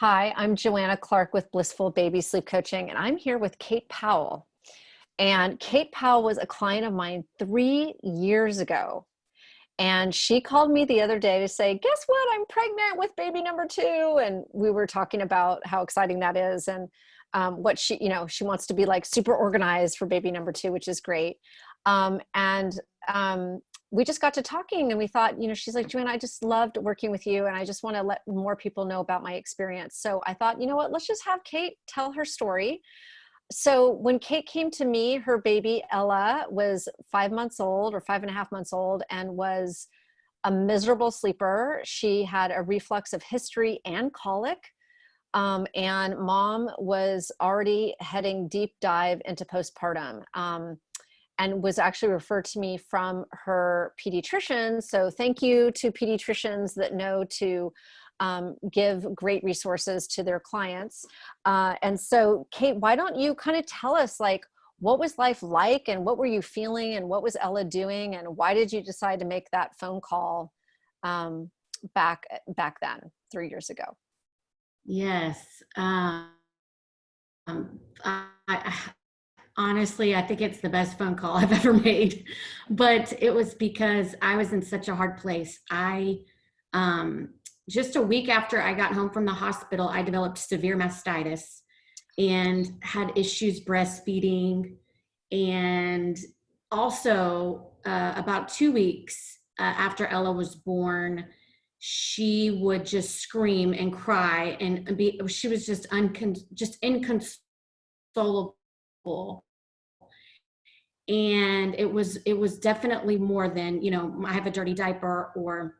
Hi, I'm Joanna Clark with Blissful Baby Sleep Coaching, and I'm here with Kate Powell. And Kate Powell was a client of mine 3 years ago. And she called me the other day to say, guess what? I'm pregnant with baby number two. And we were talking about how exciting that is and what she wants to be like super organized for baby number two, which is great. And we just got to talking and we thought, she's like, Joanna, I just loved working with you. And I just want to let more people know about my experience. So I thought, you know what, let's just have Kate tell her story. So when Kate came to me, her baby Ella was 5 months old or 5.5 months old and was a miserable sleeper. She had a reflux of history and colic. And mom was already heading deep dive into postpartum. And was actually referred to me from her pediatrician. So thank you to pediatricians that know to give great resources to their clients. And so, Kate, why don't you kind of tell us, like, what was life like and what were you feeling and what was Ella doing and why did you decide to make that phone call back then, 3 years ago? Yes. I honestly, I think it's the best phone call I've ever made, but it was because I was in such a hard place. Just a week after I got home from the hospital, I developed severe mastitis and had issues breastfeeding. And also, about 2 weeks after Ella was born, she would just scream and cry and she was just inconsolable. And it was definitely more than, I have a dirty diaper or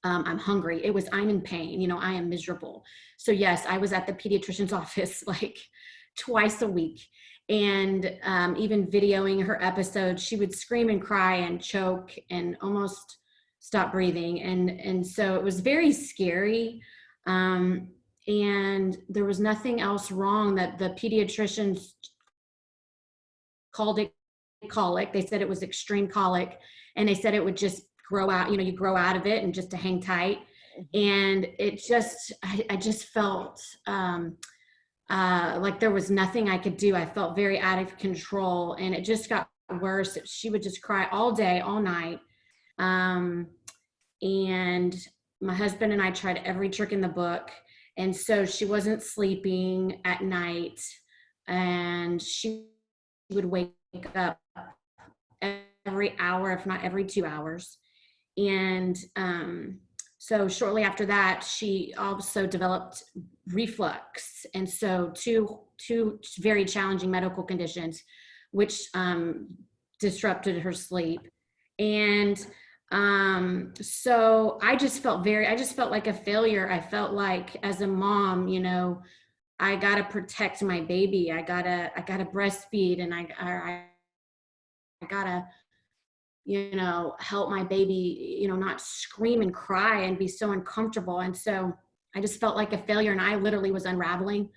I'm hungry. It was, I'm in pain, I am miserable. So yes, I was at the pediatrician's office like twice a week. And even videoing her episodes, she would scream and cry and choke and almost stop breathing. And so it was very scary. And there was nothing else wrong. That the pediatricians called it colic. They said it was extreme colic, and they said it would just grow out. You grow out of it, and just to hang tight. And I just felt like there was nothing I could do. I felt very out of control, and it just got worse. She would just cry all day, all night. And my husband and I tried every trick in the book, and so she wasn't sleeping at night, and she would wake up every hour, if not every 2 hours. And so shortly after that, she also developed reflux. And so two very challenging medical conditions, which disrupted her sleep. And so I just felt like a failure. I felt like as a mom, I gotta protect my baby. I gotta breastfeed, and I gotta, help my baby, not scream and cry and be so uncomfortable. And so I just felt like a failure, and I literally was unraveling,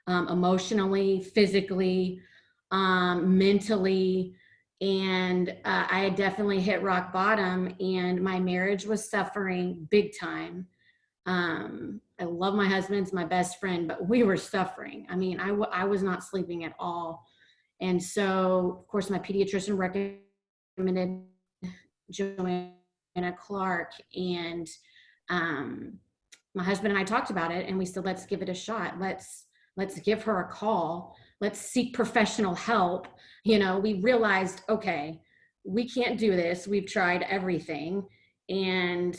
emotionally, physically, mentally. And I had definitely hit rock bottom, and my marriage was suffering big time. I love my husband, he's my best friend, but we were suffering. I mean, I was not sleeping at all. And so, of course, my pediatrician recommended Joanna Clark, and my husband and I talked about it, and we said, let's give it a shot. Let's give her a call. Let's seek professional help. We realized, okay, we can't do this. We've tried everything, and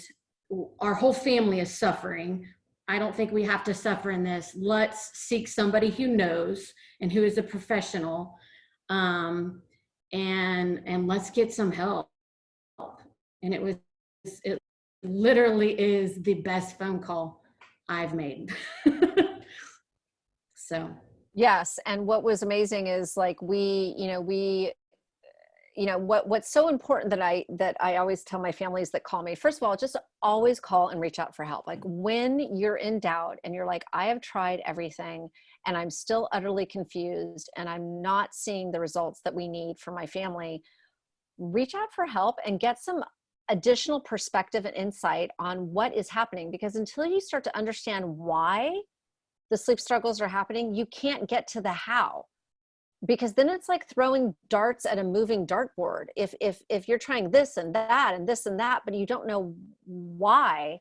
our whole family is suffering. I don't think we have to suffer in this. Let's seek somebody who knows and who is a professional, and let's get some help. And it literally is the best phone call I've made. So Yes. And what was amazing is like what's so important that I always tell my families that call me, first of all, just always call and reach out for help. Like when you're in doubt and you're like, I have tried everything and I'm still utterly confused and I'm not seeing the results that we need for my family, reach out for help and get some additional perspective and insight on what is happening. Because until you start to understand why the sleep struggles are happening, you can't get to the how, because then it's like throwing darts at a moving dartboard. If you're trying this and that and this and that, but you don't know why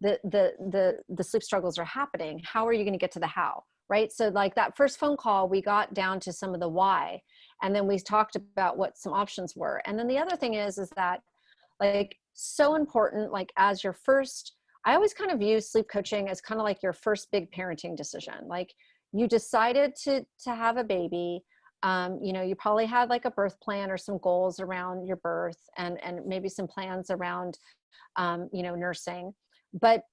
the sleep struggles are happening, how are you going to get to the how? Right? So like that first phone call, we got down to some of the why, and then we talked about what some options were. And then the other thing is that, like, so important, like as your first, I always kind of view sleep coaching as kind of like your first big parenting decision. Like, you decided to have a baby. You know, you probably had like a birth plan or some goals around your birth, and maybe some plans around you know, nursing. But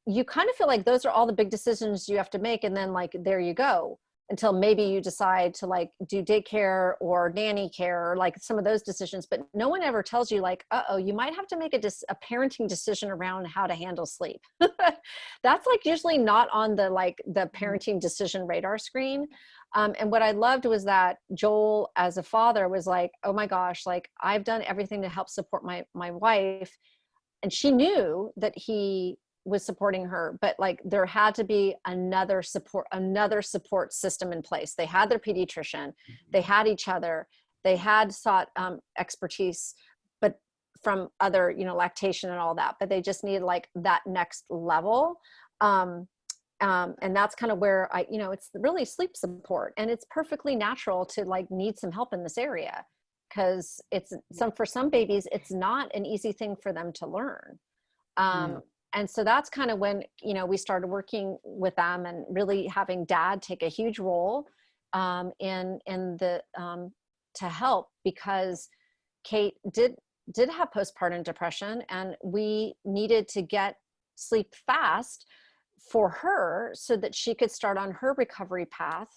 you kind of feel like those are all the big decisions you have to make, and then like there you go, until maybe you decide to like do daycare or nanny care, or like some of those decisions. But no one ever tells you like, uh-oh, you might have to make a parenting decision around how to handle sleep. That's like usually not on the like the parenting decision radar screen. And what I loved was that Joel, as a father, was like, oh my gosh, like I've done everything to help support my wife. And she knew that he was supporting her, but like there had to be another support system in place. They had their pediatrician, they had each other, they had sought expertise, but from other, you know, lactation and all that, but they just needed like that next level. And that's kind of where I, you know, it's really sleep support, and it's perfectly natural to like need some help in this area, because it's for some babies, it's not an easy thing for them to learn. No. And so that's kind of when, you know, we started working with them, and really having dad take a huge role in the to help, because Kate did have postpartum depression, and we needed to get sleep fast for her so that she could start on her recovery path,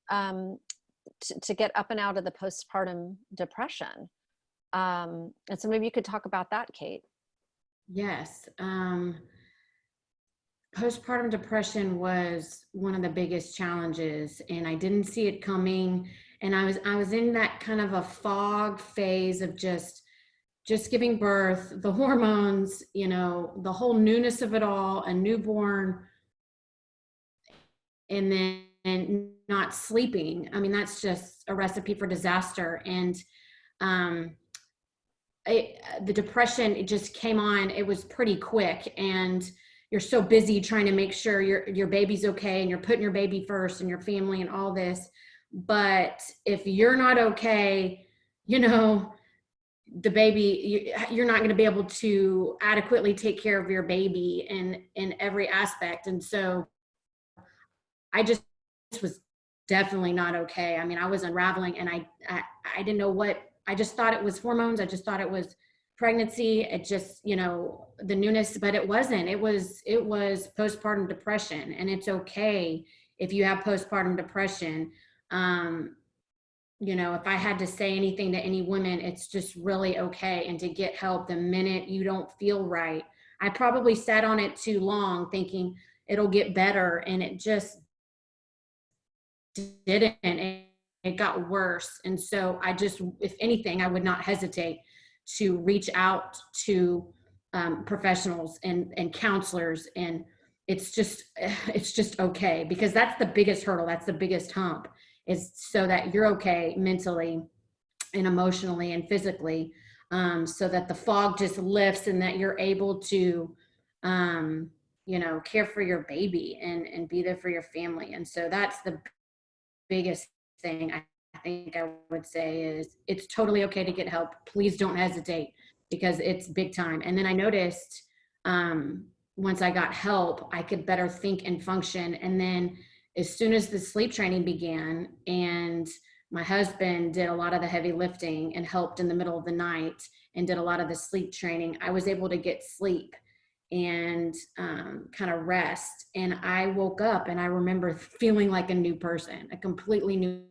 to get up and out of the postpartum depression. And so maybe you could talk about that, Kate. Yes. Postpartum depression was one of the biggest challenges, and I didn't see it coming. And I was in that kind of a fog phase of just giving birth, the hormones, you know, the whole newness of it all, a newborn, and then not sleeping. I mean, that's just a recipe for disaster. And um, the depression, it just came on. It was pretty quick, and you're so busy trying to make sure your baby's okay, and you're putting your baby first and your family and all this. But if you're not okay, you know, the baby, you're not going to be able to adequately take care of your baby in every aspect. And so I just was definitely not okay. I mean, I was unraveling, and I didn't know what. I just thought it was hormones. I just thought it was pregnancy. It just, you know, the newness, but it wasn't. It was postpartum depression, and it's okay if you have postpartum depression. You know, if I had to say anything to any women, it's just really okay, and to get help the minute you don't feel right. I probably sat on it too long thinking it'll get better, and it just didn't. It got worse. And so I just, if anything, I would not hesitate to reach out to professionals and counselors. And it's just okay, because that's the biggest hurdle. That's the biggest hump, is so that you're okay mentally and emotionally and physically, so that the fog just lifts, and that you're able to, you know, care for your baby and be there for your family. And so that's the biggest thing I think I would say is, it's totally okay to get help. Please don't hesitate, because it's big time. And then I noticed, once I got help, I could better think and function. And then as soon as the sleep training began, and my husband did a lot of the heavy lifting and helped in the middle of the night and did a lot of the sleep training, I was able to get sleep and kind of rest. And I woke up, and I remember feeling like a new person, a completely new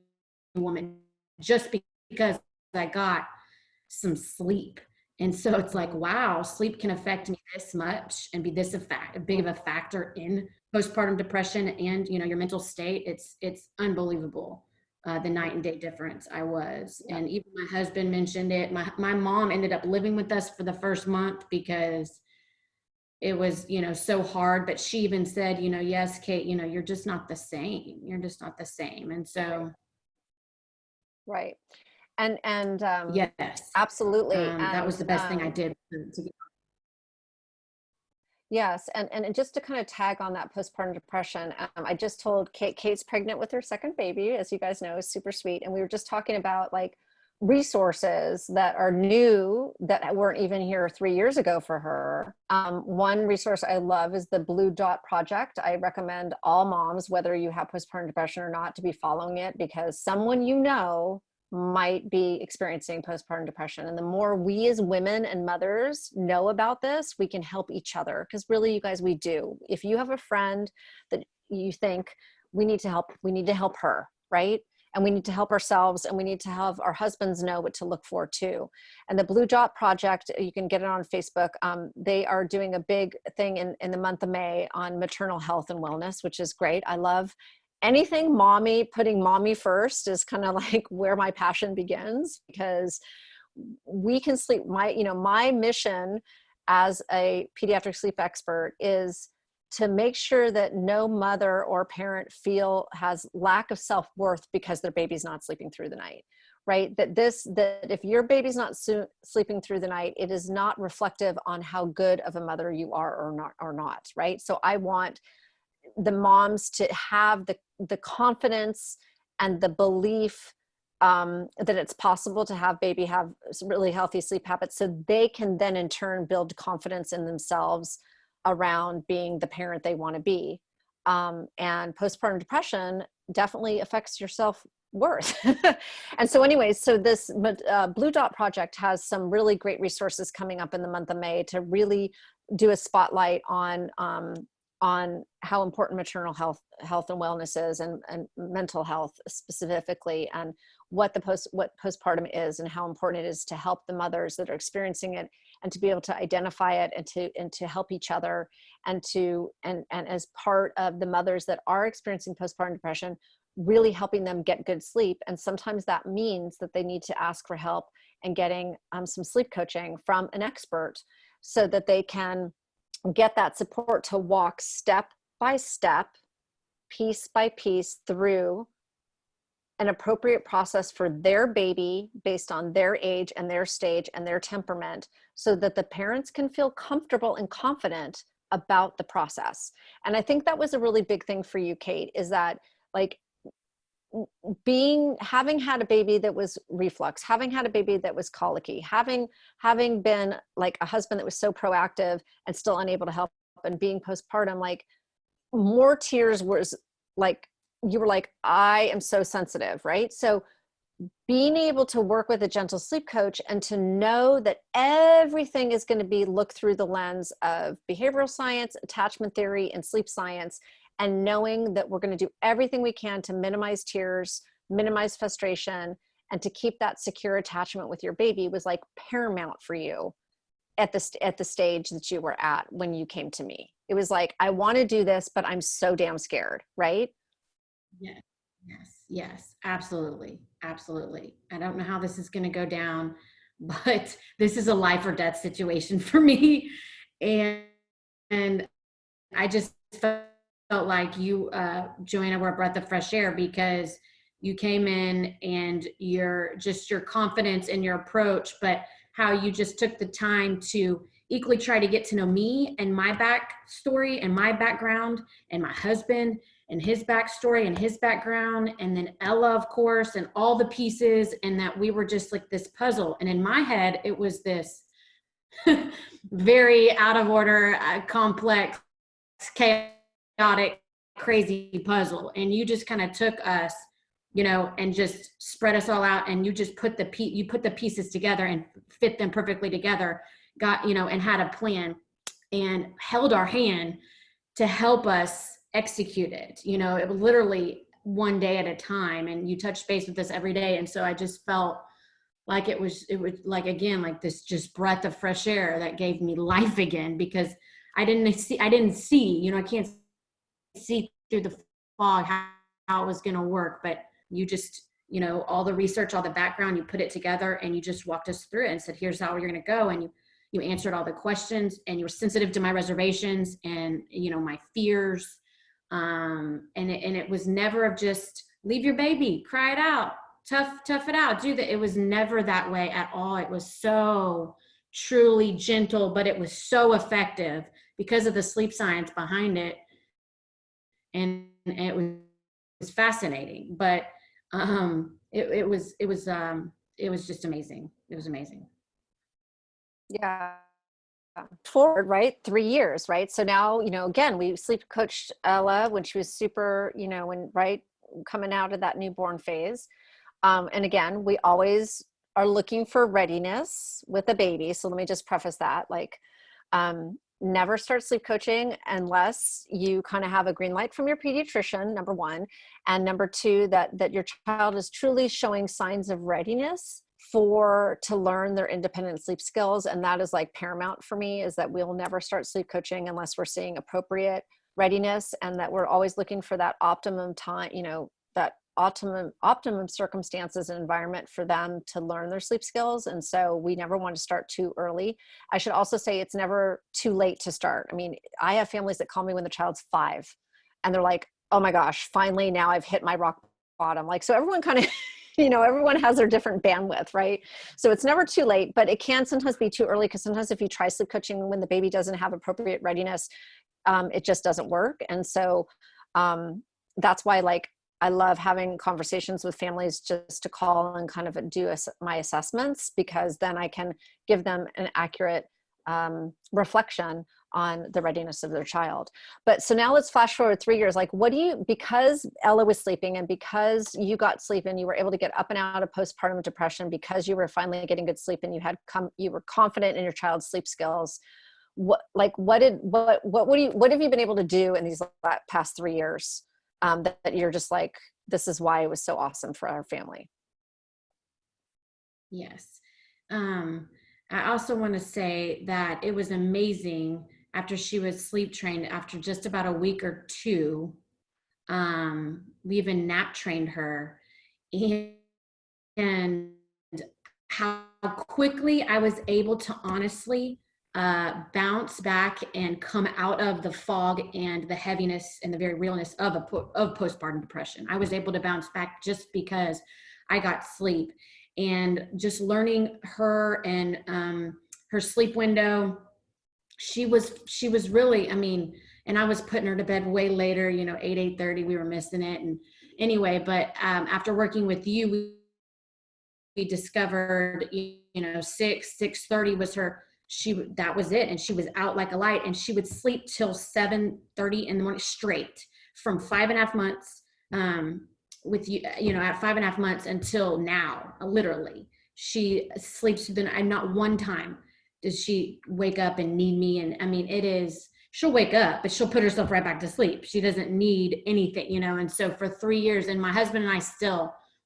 woman, just because I got some sleep. And so it's like, wow, sleep can affect me this much and be this big of a factor in postpartum depression and, you know, your mental state. It's unbelievable, the night and day difference I was. And even my husband mentioned it. My mom ended up living with us for the first month, because it was, so hard, but she even said, yes, Kate, you're just not the same. You're just not the same. And Right. so, Right. And yes, absolutely. that was And the best thing I did to get. yes, and just to kind of tag on that postpartum depression, I just told Kate's pregnant with her second baby, as you guys know, is super sweet. And we were just talking about like resources that are new that weren't even here 3 years ago for her. One resource I love is the Blue Dot Project. I recommend all moms, whether you have postpartum depression or not, to be following it, because someone you know might be experiencing postpartum depression. And the more we as women and mothers know about this, we can help each other. Because really, you guys, we do. If you have a friend that you think we need to help her, right? And we need to help ourselves, and we need to have our husbands know what to look for too. And the Blue Dot Project, you can get it on Facebook. They are doing a big thing in the month of May on maternal health and wellness, which is great. I love anything mommy. Putting mommy first is kind of like where my passion begins, because we can sleep. My mission as a pediatric sleep expert is to make sure that no mother or parent has lack of self-worth because their baby's not sleeping through the night, right? That if your baby's not sleeping through the night, it is not reflective on how good of a mother you are or not, right? So I want the moms to have the confidence and the belief that it's possible to have baby have really healthy sleep habits, so they can then in turn build confidence in themselves around being the parent they want to be. And postpartum depression definitely affects your self-worth. And so anyways, so this Blue Dot Project has some really great resources coming up in the month of May to really do a spotlight on how important maternal health and wellness is, and mental health specifically, and what postpartum is, and how important it is to help the mothers that are experiencing it, and to be able to identify it, and to help each other, and as part of the mothers that are experiencing postpartum depression, really helping them get good sleep. And sometimes that means that they need to ask for help and getting some sleep coaching from an expert, so that they can get that support to walk step by step, piece by piece, through an appropriate process for their baby based on their age and their stage and their temperament, so that the parents can feel comfortable and confident about the process. And I think that was a really big thing for you, Kate, is that like having had a baby that was reflux, having had a baby that was colicky, having been like a husband that was so proactive and still unable to help, and being postpartum, like more tears was like, you were like, I am so sensitive, right? So being able to work with a gentle sleep coach, and to know that everything is going to be looked through the lens of behavioral science, attachment theory, and sleep science, and knowing that we're going to do everything we can to minimize tears, minimize frustration, and to keep that secure attachment with your baby, was like paramount for you at the stage that you were at when you came to me. It was like, I want to do this, but I'm so damn scared, right? Yes, yes, absolutely, absolutely. I don't know how this is going to go down, but this is a life or death situation for me, and I just felt like you, Joanna, were a breath of fresh air, because you came in and your confidence in your approach, but how you just took the time to equally try to get to know me and my backstory and my background, and my husband and his backstory and his background, and then Ella, of course, and all the pieces, and that we were just like this puzzle. And in my head, it was this very out of order, complex, chaotic, crazy puzzle. And you just kind of took us, and just spread us all out, and you just put the pieces together and fit them perfectly together, and had a plan, and held our hand to help us execute it. It was literally one day at a time, and you touched base with us every day. And so I just felt like it was like, again, like this just breath of fresh air that gave me life again, because I didn't see, I can't see through the fog how it was going to work, but you just, all the research, all the background, you put it together, and you just walked us through it and said, here's how you're going to go. And You answered all the questions, and you were sensitive to my reservations and, you know, my fears. And it was never of just leave your baby, cry it out, tough it out, do that. It was never that way at all. It was so truly gentle, but it was so effective because of the sleep science behind it. And it was fascinating, but it was just amazing. It was amazing. Yeah. Forward, right? 3 years, right? So now, again, we sleep coached Ella when she was super, when right coming out of that newborn phase. And again, we always are looking for readiness with a baby. So let me just preface that, like, never start sleep coaching unless you kind of have a green light from your pediatrician, number one, and number two, that your child is truly showing signs of readiness to learn their independent sleep skills. And that is like paramount for me, is that we'll never start sleep coaching unless we're seeing appropriate readiness, and that we're always looking for that optimum time, that optimum circumstances and environment for them to learn their sleep skills. And so we never want to start too early. I should also say it's never too late to start. I mean, I have families that call me when the child's 5 and they're like, oh my gosh, finally now I've hit my rock bottom. Like, so everyone kind of, everyone has their different bandwidth, right? So it's never too late, but it can sometimes be too early, because sometimes if you try sleep coaching when the baby doesn't have appropriate readiness, it just doesn't work. And so that's why, like, I love having conversations with families just to call and kind of do my assessments, because then I can give them an accurate reflection on the readiness of their child. But so now let's flash forward 3 years. Like, because Ella was sleeping and because you got sleep and you were able to get up and out of postpartum depression, because you were finally getting good sleep and you were confident in your child's sleep skills, what have you been able to do in these past 3 years that you're just like, this is why it was so awesome for our family? Yes. I also want to say that it was amazing after she was sleep trained. After just about a week or two, we even nap trained her, and how quickly I was able to honestly bounce back and come out of the fog and the heaviness and the very realness of postpartum depression. I was able to bounce back just because I got sleep, and just learning her and her sleep window. She was really, I mean, and I was putting her to bed way later, 8:30, we were missing it. And anyway, but after working with you, we discovered, 6:30 was that was it. And she was out like a light, and she would sleep till 7:30 in the morning straight from 5.5 months, with you, at 5.5 months until now, literally. She sleeps through the night, and not one time does she wake up and need me. And I mean, she'll wake up, but she'll put herself right back to sleep. She doesn't need anything, and so for 3 years, and my husband and I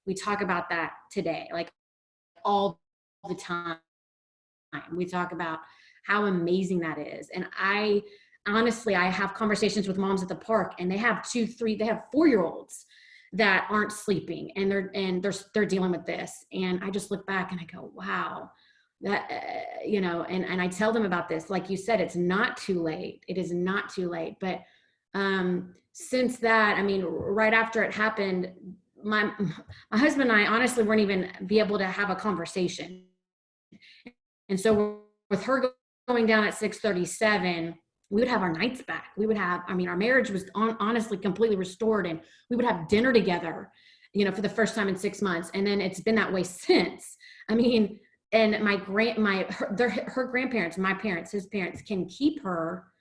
we talk about that today, like all the time. We talk about how amazing that is. And I have conversations with moms at the park, and they have 4-year-olds that aren't sleeping, and they're dealing with this. And I just look back and I go, wow, that, and I tell them about this. Like you said, it's not too late. It is not too late. But since that, I mean, right after it happened, my husband and I honestly weren't even be able to have a conversation. And so with her going down at 6:37, we would have our nights back. Our marriage was honestly completely restored, and we would have dinner together, for the first time in 6 months. And then it's been that way since. I mean, and her grandparents, my parents, his parents, can keep her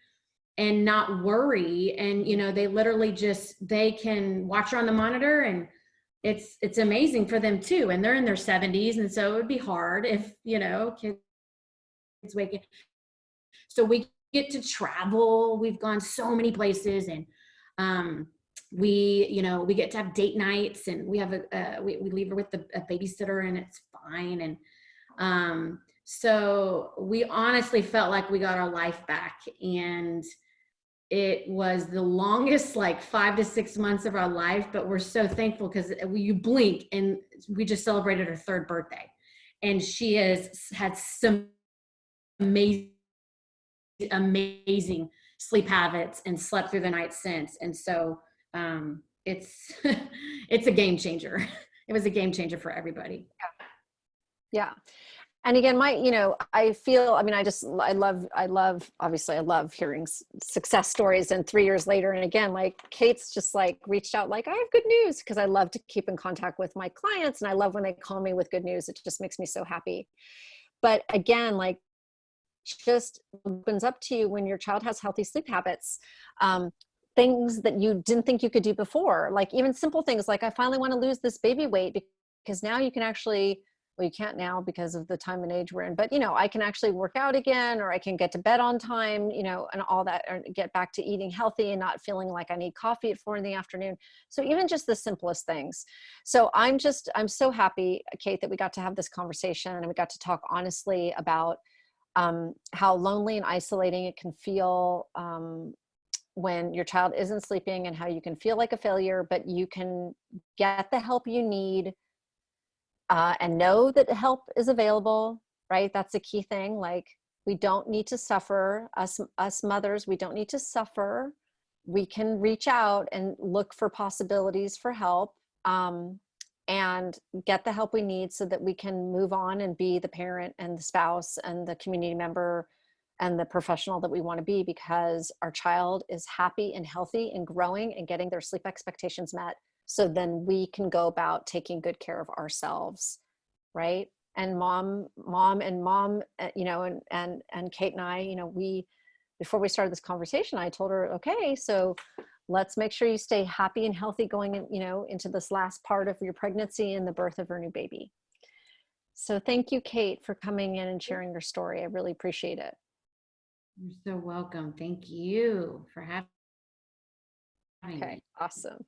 and not worry. And, they literally they can watch her on the monitor, and it's amazing for them too. And they're in their 70s. And so it would be hard if, kids waking. So we get to travel. We've gone so many places, and we get to have date nights, and we have we leave her with a babysitter, and it's fine. And so we honestly felt like we got our life back, and it was the longest, like 5 to 6 months of our life, but we're so thankful, because you blink and we just celebrated her 3rd birthday, and she has had some amazing, amazing sleep habits and slept through the night since. And so it's it's a game changer. It was a game changer for everybody. Yeah. And again, I feel, I mean, obviously I love hearing success stories, and 3 years later. And again, like Kate's just like reached out, like, I have good news, because I love to keep in contact with my clients. And I love when they call me with good news. It just makes me so happy. But again, like, just opens up to you when your child has healthy sleep habits, things that you didn't think you could do before, like even simple things like, I finally want to lose this baby weight, because now you can actually, well, you can't now because of the time and age we're in, but I can actually work out again, or I can get to bed on time, and all that, or get back to eating healthy and not feeling like I need coffee at 4 in the afternoon. So even just the simplest things. So I'm so happy, Kate, that we got to have this conversation, and we got to talk honestly about how lonely and isolating it can feel when your child isn't sleeping, and how you can feel like a failure, but you can get the help you need, and know that help is available, right? That's a key thing. Like, we don't need to suffer. Us mothers, we don't need to suffer. We can reach out and look for possibilities for help. And get the help we need, so that we can move on and be the parent and the spouse and the community member and the professional that we want to be, because our child is happy and healthy and growing and getting their sleep expectations met. So then we can go about taking good care of ourselves, right? And mom, and Kate and I, before we started this conversation, I told her, okay, so let's make sure you stay happy and healthy going in, into this last part of your pregnancy and the birth of our new baby. So thank you, Kate, for coming in and sharing your story. I really appreciate it. You're so welcome. Thank you for having Okay, me. awesome.